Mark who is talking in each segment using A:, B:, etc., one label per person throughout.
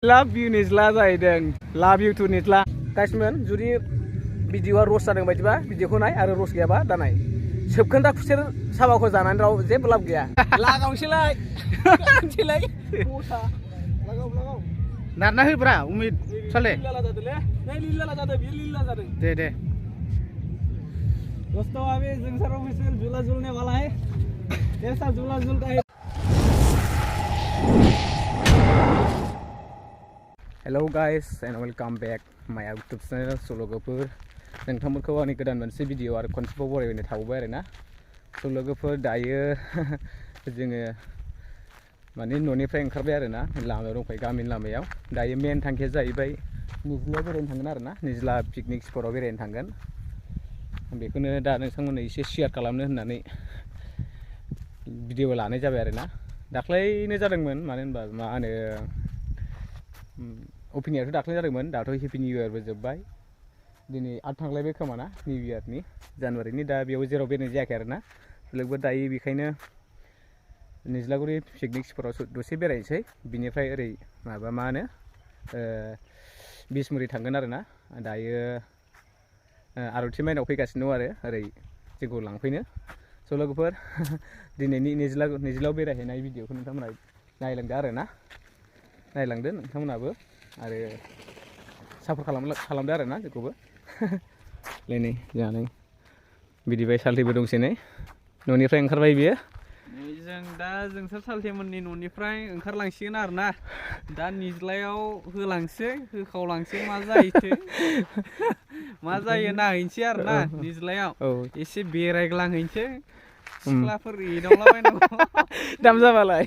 A: Love you Nizla जाहैदों love you to Nizla गाइसमोन जुदि भिडिअआ रस जादों बायदिबा भिडिअखौ नाय आरो रस गैयाबा दा नाय सोबखोन्दा खुसेर साबाखौ जानानै राव जेबो लाब गैया लागावसैलाय मसा लागाव
B: नारना होब्रा उमिद साले
A: लीला जादोंले नै लीला जादों बे लीला जादों
B: दे
A: दोस्तों अभी जंक्शन ऑफिशियल झूला झूलने वाला है कैसा झूला झूलता है hello guys and welcome back माय यूट्यूब चैनल सोलोगोफोर नोंथांमोनखौ आंनि गोदान मोनसे भिडिअ आरो खनसेबाव बरायनो थाबाय आरोना सोलोगोफोर दायो जोङो माने न'निफ्राय ओंखारबाय आरोना लामायाव दंफायो गामिनि लामायाव दायो मेन थांखिया जाहैबाय निज्लायाव बेरायनो थांगोन आरोना निज्ला पिकनिक स्पटआव बेरायनो थांगोन बेखौनो दा नोंथांमोननो एसे शेयार खालामनो होननानै भिडिअ लानाय जाबाय आरोना दाख्लैनो जादोंमोन मानो होनबा मा होनो ओपनिंआथ' दाख्लै जादोंमोन दाथ' हेपि निउ इयारबो जोब्बाय दिनै आरो थांलायबाय खोमा ना निउ इयारनि जानुवारिनि दा बेयाव जेराव बेरायनाय जायाखै आरोना लोगोबो दायो बेखायनो निज्लागुरि पिकनिक स्पटआव दसे बेरायनोसै बिनिफ्राय ओरै माबा मा होनो बिसमुरि थांगोन आरोना दायो आर'थि माइनाव फैगासिनो दं आरो ओरै जोंखौ लांफैनो स' लोगोफोर दिनैनि निज्लायाव बेरायहैनाय भिडिअखौ नोंथांमोना नायलांदो आरोना नायलांदो नोंथांमोनाबो आरो सापर्ट खालामदो आरोना जोंखौबो नै जानाय बिदिबाय सालथेबो दंसै नै न'निफ्राय ओंखारबाय बियो
C: जों दा जोंसोर सालथेमोननि न'निफ्राय ओंखारलांसिगोन आरोना दा निज्लायाव होलांसै होखावलांसै मा जायो नायहैनोसै आरोना निज्लायाव एसे बेरायग्लांहैनोसै सिख्लाफोर एदावलाबायनांगौ
A: दाम जाबालाय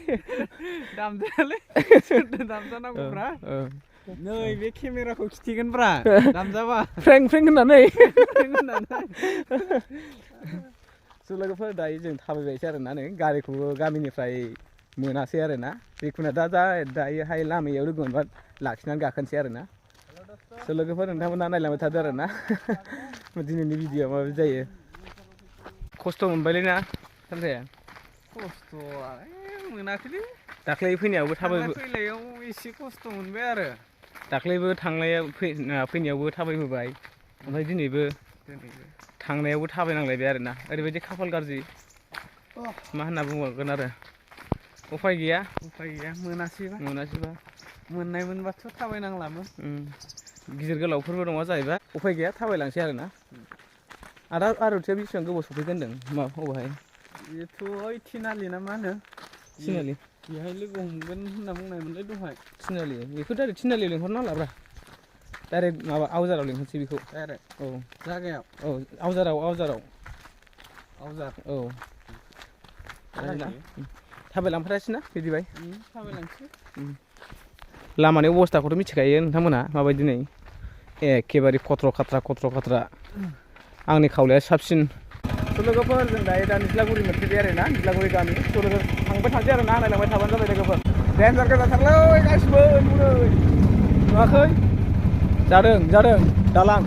C: दाम जायालै दाम जानांगौब्रा नै बे केमेराखौ खिथिगोनब्रा दाम जाबा
A: फ्रेंक होननानै लोगोफोर दायो जों थाबायबायसै आरोना नै गारिखौबो गामिनिफ्राय मोनासै आरोना जिखुनु दायोहाय लामायाव लोगो मोनबा लाखिनानै गाखोनोसै आरोना लोगोफोर नोंथांमोना नायलांबाय थादो आरोना दिनैनि भिडिअआ माबायदि जायो खस्थ' मोनबायलै ना सालथे
C: खस्थ'आ मोनाखैलै
A: दाख्लै फैनायावबो
C: फैनायाव एसे खस्थ' मोनबाय आरो
A: दाख्लैबो फैनायावबो थाबायबोबाय ओमफ्राय दिनैबो थांनायावबो थाबायनांलायबाय आरोना ओरैबायदि खाफाल गाज्रि मा होनना बुंबावगोन आरो उफाय गैया मोनासैबा मोननाय मोनबाथ' थाबायनांलामोन गिदिर गोलावफोरबो दङ जाहैबाय उफाय गैया थाबायलांसै आरोना आदा आर'थिया बेसेबां गोबाव सफैगोन होनदों मा बबेहाय
C: बेथ' ओइ थिनालि ना मा होनो
A: थिनालि
C: बेहाय लोगो हमगोन होनना बुंनायमोनलै दहाय
A: थिनालि बेखौ डाइरेक्ट थिनालि लिंहरनांलाब्रा डाइरेक्ट माबा आवजाराव लिंहरसै बेखौ
C: डाइरेक्ट
A: औ
C: जागायाव
A: औ आवजार औ थाबायलांफायासैना बिदिबाय
C: थाबायलांसै
A: लामानि अबस्थाखौथ' मिथिखायो नोंथांमोना माबायदि नै एखेबारे खथ्र' खाथ्रा आंनि खावलाया साबसिन लोगोफोर जों दायो दा निज्लागुरि मोनफैबाय आरोना निज्लागुरि गामि लोगोफोर थांबाय थानोसै आरोना नायलांबाय थाबानो जाबाय लोगोफोर देन्जार गोजाथारलै गासिबो नुवाखै जादों दालां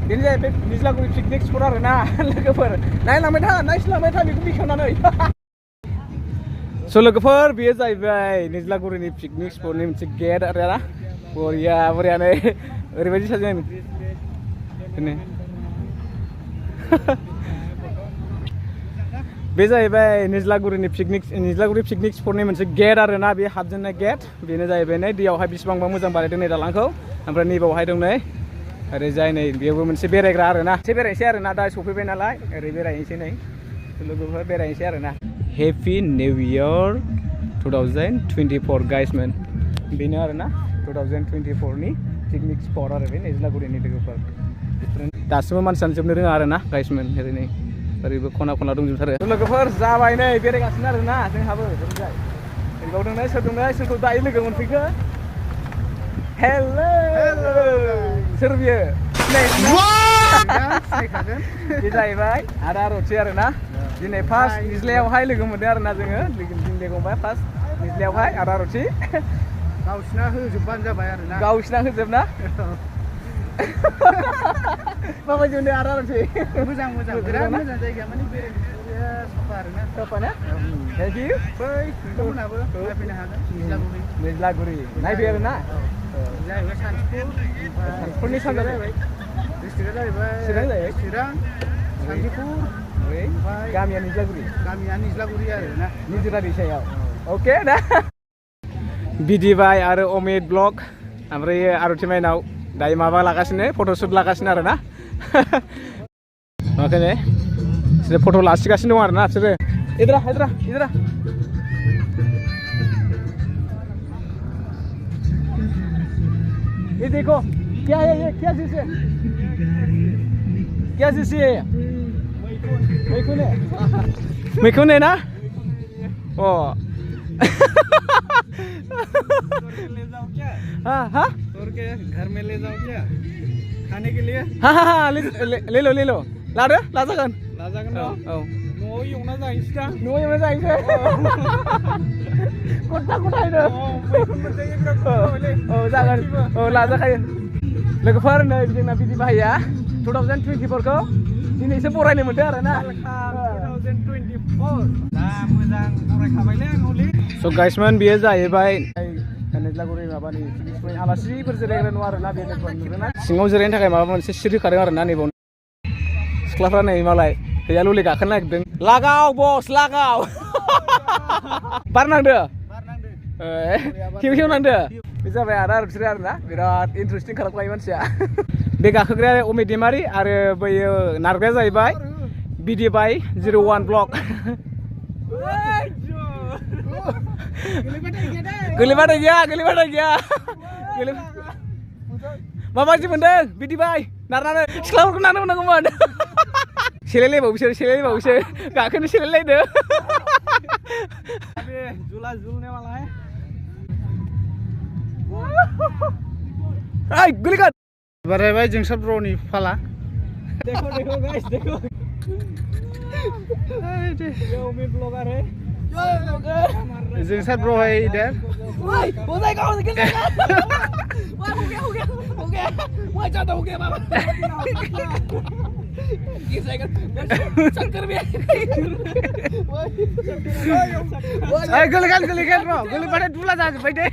A: बेनो जाहैबाय निज्लागुरि पिकनिक स्पट आरोना लोगोफोर नायलांबाय था बेखौ बेखेवनानै स' लोगोफोर बेयो जाहैबाय निज्लागुरिनि पिकनिक स्पटनि मोनसे गेट आरोना बरियानो ओरैबायदि साजायदों बे जाहैबाय निज्लागुरि पिकनिक स्पटनि मोनसे गेट आरोना बे हाबजेननाय गेट बेनो जाहैबाय नै दैयावहाय बेसेबांबा मोजां बानायदों नै दालांखौ ओमफ्राय नैबावहाय दं नै ओरैजाय नै बेयावबो मोनसे बेरायग्रा आरोना एसे बेरायनोसै आरोना दा सफैबाय नालाय ओरै बेरायनोसै नै लोगोफोर बेरायनोसै आरोना हेपि निउ इयार 2024 गाइसमोन बेनो आरोना 2024नि पिकनिक स्पट आरो बे निज्लागुरिनि लोगोफोर दासिमबो मानसियानो जोबनो रोङा आरोना गाइसमोन ओरै ओरैबो खना दंजोबथारो लोगोफोर जाबाय नै बेरायगासिनो आरोना जोंहाबो ओरैजाय ओरैबावदों नै सोरखौ दायो लोगो मोनफैखो हेलौ सोर बियो बे जाहैबाय आदा आर'थि आरोना दिनै फार्स्ट निज्लायावहाय लोगो मोनदों आरोना जोङो लोगो हमबाय फार्स्ट निज्लायावहाय आदा आर'थि
B: गावसिना होजोबबानो जाबाय आरोना
A: गावसिना होजोबना माबायदि मोनदों आदा आर'थि
B: मोजां बिराद मोजां जायगाया माने बेरायनो जायगाया साफा आरोना
A: साफा ना थेंक इउ
B: बै नोंथांमोनहाबो नायफैनो हागोन निज्लागुरि
A: निज्लागुरि नायफै आरोना
B: जाहैबाय सानजौफु
A: सानजौफुनि सानजा
B: जाहैबाय डिस्ट्रिक्टआ जाहैबाय
A: चिरां जाहैबाय
B: चिरां सानजौफु
A: ओमफ्राय गामिया निज्लागुरि
B: आरोना
A: निजोरा दैसायाव अके दा बिदिबाय आरो अमित ब्लग ओमफ्राय आरती माइनाव दायो माबा लागासिनो फट'शुट लागासिनो आरोना ओंखायनो बिसोरो फट' लासिगासिनो दं आरोना बिसोरो इधरा ये देखो क्या है ये क्या चीज़ है मैखुन है ना ओ
C: ले जाओ क्या
A: हाँ
C: तोड़ के घर में ले जाओ क्या खाने के लिए
A: हाँ ले लो लादो लाजागोन
C: लाजागोन
A: औ
C: न'आव एवना जाहैसै दा
A: न'आव एवना जाहैसै खथा औ जागोन औ लाजाखायो लोगोफोर नै जोंना बिदि बाहाया 2024 खौ दिनैसो बरायनो मोनदों आरोना
C: 2024 दा मोजां बरायखाबायलै न'लि
A: स' गाइसमोन बेयो जाहैबाय निज्लागुरि माबानि आलासिफोर जिरायग्रा न' आरोना बे नुदोंना सिङाव जिरायनो थाखाय माबा मोनसे सिट होखादों आरोना नैबाव सिख्लाफ्रा नै मालाय दैयालुलि गाखोनो नागिरदों लागाव बस लागाव बारनांदो खेव नांदो बे जाबाय आदा आरो बिसोरो आरोना बिराद इन्टारेस्टिं खालामखायो मानसिया बे गाखोग्राया अमित दैमारि आरो बैयो नारग्राया जाहैबाय बिदिबाय 01 ब्लग गोलैबाथाय गैया माबायदि मोनदों बिदिबाय नारनानै सिख्लाफोरखौ नारनो मोननांगौमोन सेलायलायबावोसो गाखोनो सेलायलायदो
C: झूला झूलने वाला है
A: ओइ गोलैगोन
B: बारायबाय जोंसार ब्र'नि फाला
C: देखो गाइस देखो ये उमित ब्लॉगर है
B: जोंसार ब्र' है इधर
A: ओइ हो जाएगा हो गया वो ज्यादा हो गया बाबा गिर शंकर भी
B: गोलैगोन ब्र' गोलैबाथाय दुला जाजोब्बाय दे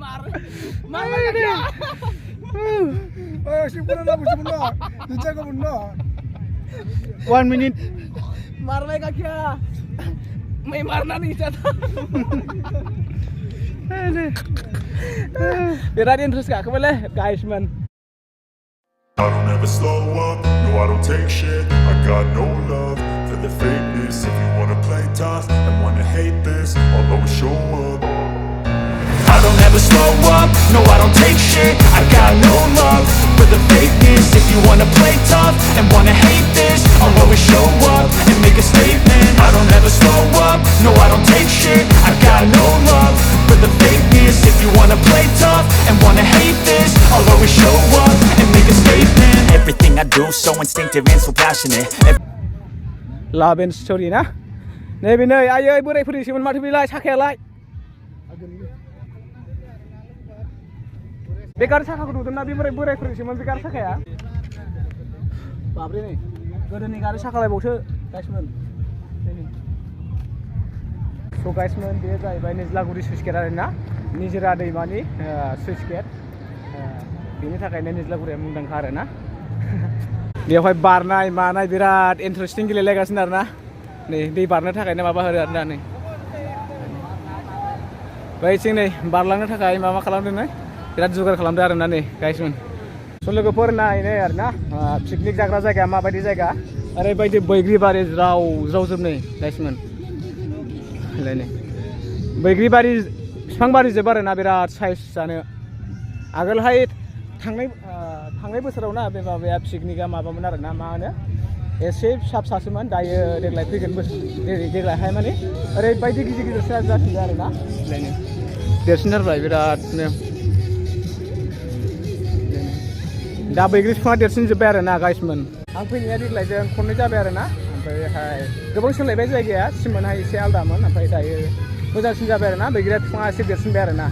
A: मार
B: 1 minute
A: मारने क्या मैं मारना नहीं चाहता बिराद interest गाखोबायलै गाइसमोन
D: I don't ever slow up, no I don't take shit. I got no love for the fakeness. If you wanna play tough and wanna hate this, I'll always show up. I don't ever slow up, no I don't take shit. I got no love for the fakeness. If you wanna play tough and wanna hate this, I'll always show up and make a statement. I don't ever slow up, no I don't take shit. I got no love for the fakeness. If you wanna play tough and wanna hate this, I'll always show up and make a statement. Everything I do so instinctive and so passionate.
A: Love and story ना नैबे नै आयै बोरायफोरनिसोमोन माथो बेलाय साखायालाय बेकार साखाखौ नुदोंना बे बोरायफोरनिसोमोन बे गारि साखाया बाब्रे नै गोदोनि गारि साखालायबावसो गाइसमोन स' गाइसमोन बेयो जाहैबाय निज्लागुरि सुइस गेट आरोना निजोरा दैमानि सुइस गेट बेनि थाखायनो निज्लागुरिया मुंदांखा आरोना बेवहाय बारनाय मानाय बिराद इन्टारेस्टिं गेलेलायगासिनो आरोना नै दै बारनो थाखायनो माबा होदो आरोना नै बैथिं नै बारलांनो थाखाय माबा खालामदों नै बिराद जुगार खालामदों आरोना नै गाइसमोन स' लोगोफोर नायनो आरोना पिकनिक जाग्रा जायगा माबायदि जायगा ओरैबायदि बैग्रि बारि ज्राव नै गाइसमोन नै बैग्रि बारि बिफां बारिजोब आरोना बिराद साइज जानो आगोलहाय थांनाय बोसोराव ना बे माबाया पिकनिकआ माबामोन आरोना मा होनो एसे फिसासोमोन दायो देग्लाय फैगोन देग्लायहाय माने ओरैबायदि गिदिर जासिगोन आरोना देरसिन जाबाय बिरादनो दा बैग्रि बिफाङा देरसिन जोब्बाय आरोना गाइसमोन आं फैनाया देग्लायजों खननै जाबाय आरोना ओमफ्रायहाय गोबां सोलायबाय जायगाया सिमोनहाय एसे आलदामोन ओमफ्राय दायो मोजांसिन जाबाय आरोना बैग्रिया बिफाङा एसे देरसिनबाय आरोना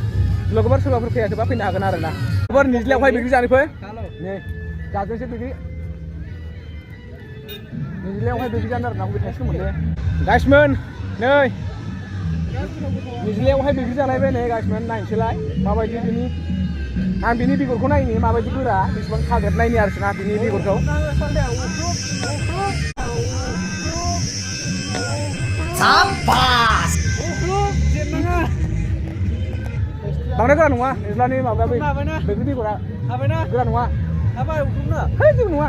A: लोगोफोर सोरबाफोर फैयाखैबा फैनो हागोन आरोना लोगोफोर निज्लायावहाय बैग्रि जानो फै नै जाजोंसै बैग्रि निजिलायावहाय बेबि जानो आरोना बबे थाइसे मोनले गाइसमोन नै निजिलायावहाय बेबि जालायबाय नै गाइसमोन नायनोसैलाय माबायदि बिनि आं बिनि बिगुरखौ नायनि माबायदि गोरा बेसेबां थागेद नायनि आरोना बिनि बिगुरखौ
B: साबास
A: बांद्राय गोरा नङा निजिलानि माबाया बेबि बिगुरा गोरा नङा है जेबो नङा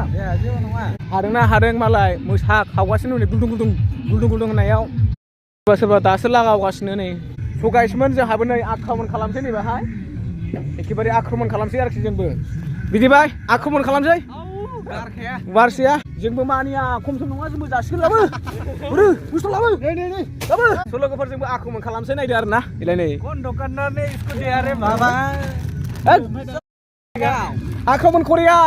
A: हादोंना हादों मालाय मोसा खावगासिनो नै गुलदुं गुलदुं होननायाव सोरबा दासो लागावगासिनो नै स' गाइसमोन जोंहाबो नै आक्रमन खालामसै नै बाहाय एखेबारे आक्रमन खालामसै आरोखि जोंबो बिदिबाय आक्रमन खालामसै बारसेया जोंबो मानिया खम सम नङा जोंबो जासिगोन लाबो बुस्थु लाबो स' लोगोफोर जोंबो आक्रमन खालामसै नायदो आरोना इलाय नै आक्रमन करेगा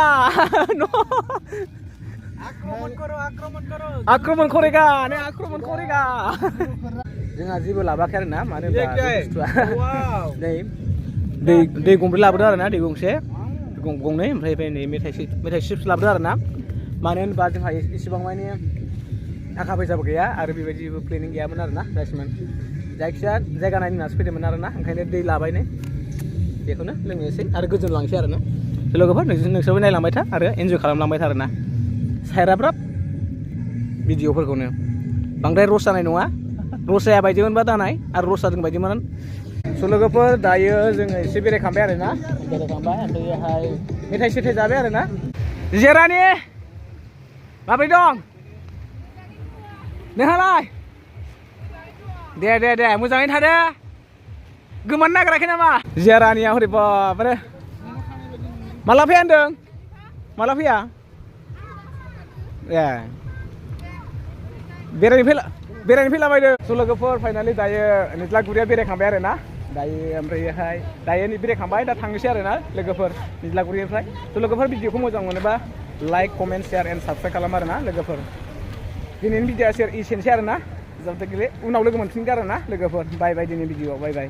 A: आक्रमन करेगा नै आक्रमन करेगा जोंहा जेबो लाबोआखै आरोना मानो होनबा बुस्थुआ नै दै गंब्रै लाबोदों आरोना दै गंसे गंनै ओमफ्राय नै मेथाइ चिप्स लाबोदों आरोना मानो होनबा जोंहा इसेबां माने थाखा फैसाबो गैया आरो बेबायदि जेबो प्लेनिं गैयामोन आरोना गाइसमोन जायखिजाया जायगा नायनो होननासो फैदोंमोन आरोना ओंखायनो दै लाबाय नै बेखौनो लोंनोसै आरो गोजोन लांसै आरोना लोगोफोर नोंसोरबो नायलांबाय था आरो एन्जय खालामलांबाय था आरोना सायरा ब्राब भिडिअफोरखौनो बांद्राय रस जानाय नङा रस जाया बायदिमोनबा दानाय आरो रस जादों बायदिमोन स' लोगोफोर दायो जोङो एसे बेरायखांबाय आरोना ओमफ्रायहाय मेथाइ सेथाइ जाबाय आरोना जेरानि माबोरै दं नोंहालाय दे मोजाङै थादो गोमानो नागिराखै नामा जेरानिया हरै बाबारे माला फैया होनदों माला फैया ए बेरायनो फैलाबायदों स' लोगोफोर फाइनालि दायो निज्लागुरिया बेरायखांबाय आरोना दायो ओमफ्रायहाय दायो बेरायखांबाय दा थांनोसै आरोना लोगोफोर निज्लागुरिनिफ्राय स' लोगोफोर भिडिअखौ मोजां मोनोबा like comment share and subscribe खालाम आरोना लोगोफोर दिनैनि भिडिअआ एसेनोसै आरोना जाहाथे उनाव लोगो मोनफिनगोन आरोना लोगोफोर बाय दिनैनि भिडिअआव बाय